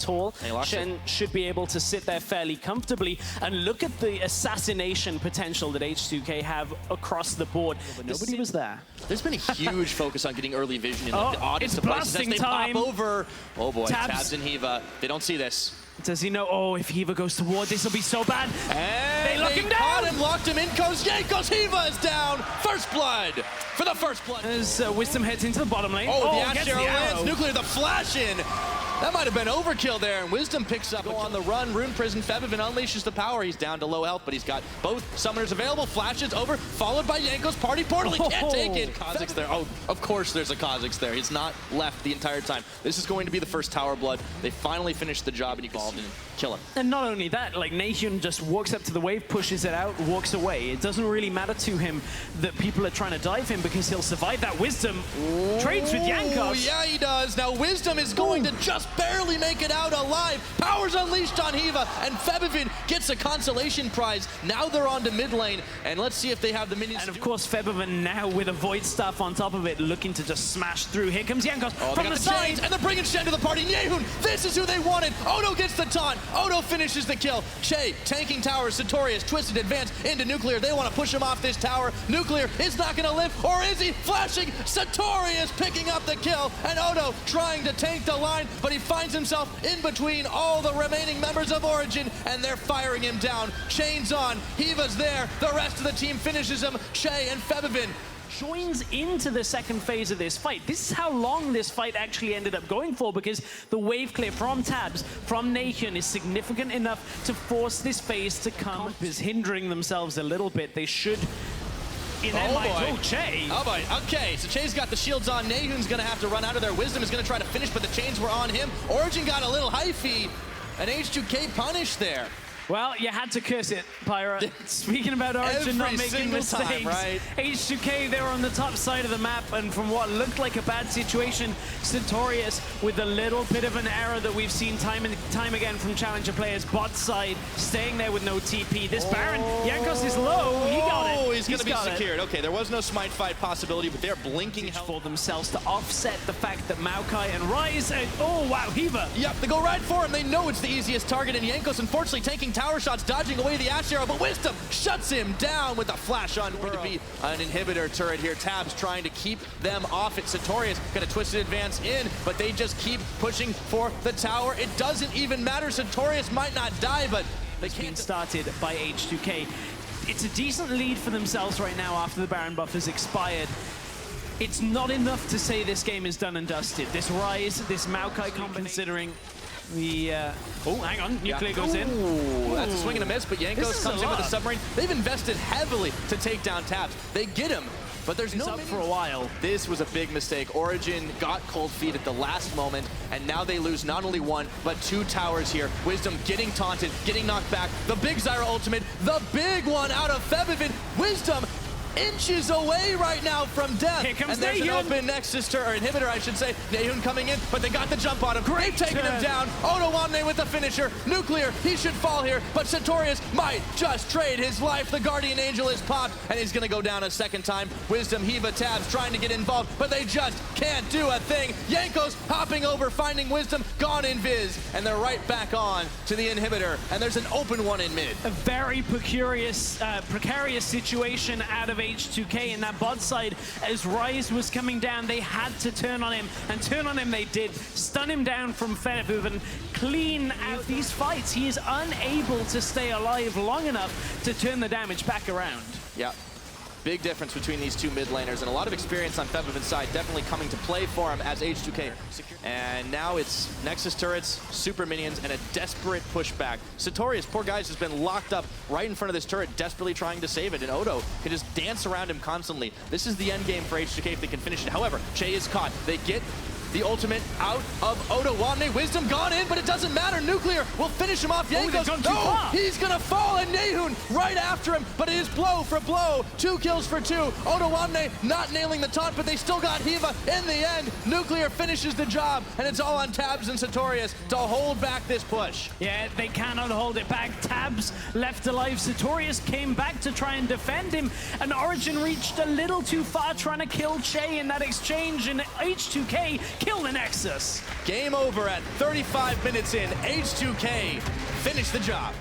at all. Shen should be able to sit there fairly comfortably, and look at the assassination potential that H2K have across the board. But nobody was there. There's been a huge focus on getting early vision in the audience devices as they pop over. Oh boy, Tabs and Hiva, they don't see this. Does he know? Oh, if Hiva goes to ward, this will be so bad. And they lock him down. Caught him, locked him in. Goes Jankos. Hiva is down. First blood for the first blood. As Wisdom heads into the bottom lane. Oh, the Ash Arrow lands. Nuclear, the flash in. That might have been overkill there, and Wisdom picks up. Go on the run. Rune Prison. Febiven unleashes the power. He's down to low health, but he's got both summoners available. Flashes over, followed by Jankos. Party portal. He can't take it. Kha'Zix there. Oh, of course there's a Kha'Zix there. He's not left the entire time. This is going to be the first tower blood. They finally finished the job, and you can kill him. And not only that, like Nahun just walks up to the wave, pushes it out, walks away. It doesn't really matter to him that people are trying to dive him because he'll survive that. Wisdom trades with Jankos. Yeah, he does. Now Wisdom is going to just barely make it out alive. Powers unleashed on Hiva, and Febiven gets a consolation prize. Now they're on to mid lane, and let's see if they have the minions. And of course, Febiven now with a Void Staff on top of it, looking to just smash through. Here comes Jankos from the side. Chains, and they're bringing Shen to the party. Nahun, this is who they wanted. Odo gets the taunt. Odo finishes the kill. Che tanking towers. Satorius twisted advance into Nuclear. They want to push him off this tower. Nuclear is not going to live, or is he? Flashing. Satorius picking up the kill, and Odo trying to tank the line, but he finds himself in between all the remaining members of Origen, and they're firing him down. Chains on. Hiva's there. The rest of the team finishes him. Che and Febiven joins into the second phase of this fight. This is how long this fight actually ended up going for, because the wave clear from Tabs, from Nahun is significant enough to force this phase to come. Is hindering themselves a little bit. They should in Che. Oh boy, okay, so Che's got the shields on. Nahun's gonna have to run out of there. Wisdom is gonna try to finish, but the chains were on him. Origen got a little hyphy, and H2K punished there. Well, you had to curse it, Pyra. Speaking about Origen not making mistakes, time, right? H2K, they were on the top side of the map, and from what looked like a bad situation, Satorius, with a little bit of an error that we've seen time and time again from Challenger players, bot side, staying there with no TP. This Baron, Jankos is low, he got it. Oh, he's going to be secured. Okay, there was no smite fight possibility, but they're blinking for themselves to offset the fact that Maokai and Ryze, oh wow, Hiva. Yep, they go right for him. They know it's the easiest target, and Jankos, unfortunately, taking tower shots, dodging away the Ash Arrow, but Wisdom shuts him down with a flash on Burrow. To be an inhibitor turret here. Tabs trying to keep them off it. Satorius gonna twist it advance in, but they just keep pushing for the tower. It doesn't even matter. Satorius might not die, but they can't. Started by H2K. It's a decent lead for themselves right now after the Baron buff has expired. It's not enough to say this game is done and dusted. This Ryze, this Maokai combo, considering the oh, hang on, Nuclear goes in. Ooh, that's a swing and a miss, but Jankos comes in with a submarine. They've invested heavily to take down Tabs. They get him, but there's no up for a while. This was a big mistake. Origen got cold feet at the last moment, and now they lose not only one, but two towers here. Wisdom getting taunted, getting knocked back. The big Zyra ultimate, the big one out of Febiven. Wisdom inches away right now from death. Here comes and there's Nahun. an open Nexus, or inhibitor, I should say. Nahun coming in, but they got the jump on him. They've taken him down. Odoamne with the finisher. Nuclear, he should fall here, but Satorius might just trade his life. The Guardian Angel is popped, and he's gonna go down a second time. Wisdom, Hiva, Tabs trying to get involved, but they just can't do a thing. Jankos hopping over, finding Wisdom, gone in Viz, and they're right back on to the inhibitor, and there's an open one in mid. A very precarious situation out of H2K in that bot side. As Ryze was coming down, they had to turn on him, and turn on him they did. Stun him down from Febiven, clean out these fights. He is unable to stay alive long enough to turn the damage back around. Yeah. Big difference between these two mid laners, and a lot of experience on Febiven's side definitely coming to play for him as H2K. And now it's Nexus turrets, super minions, and a desperate pushback. Satorius, poor guys, has been locked up right in front of this turret, desperately trying to save it, and Odo can just dance around him constantly. This is the end game for H2K if they can finish it. However, Che is caught. They get the ultimate out of Odoamne. Wisdom gone in, but it doesn't matter. Nuclear will finish him off. Jankos, no, he's gonna fall, and Nahun right after him, but it is blow for blow. 2 kills for 2. Odoamne not nailing the taunt, but they still got Hiva in the end. Nuclear finishes the job, and it's all on Tabs and Satorius to hold back this push. Yeah, they cannot hold it back. Tabs left alive. Satorius came back to try and defend him, and Origen reached a little too far trying to kill Che in that exchange, and H2K kill the Nexus. Game over at 35 minutes in. H2K finish the job.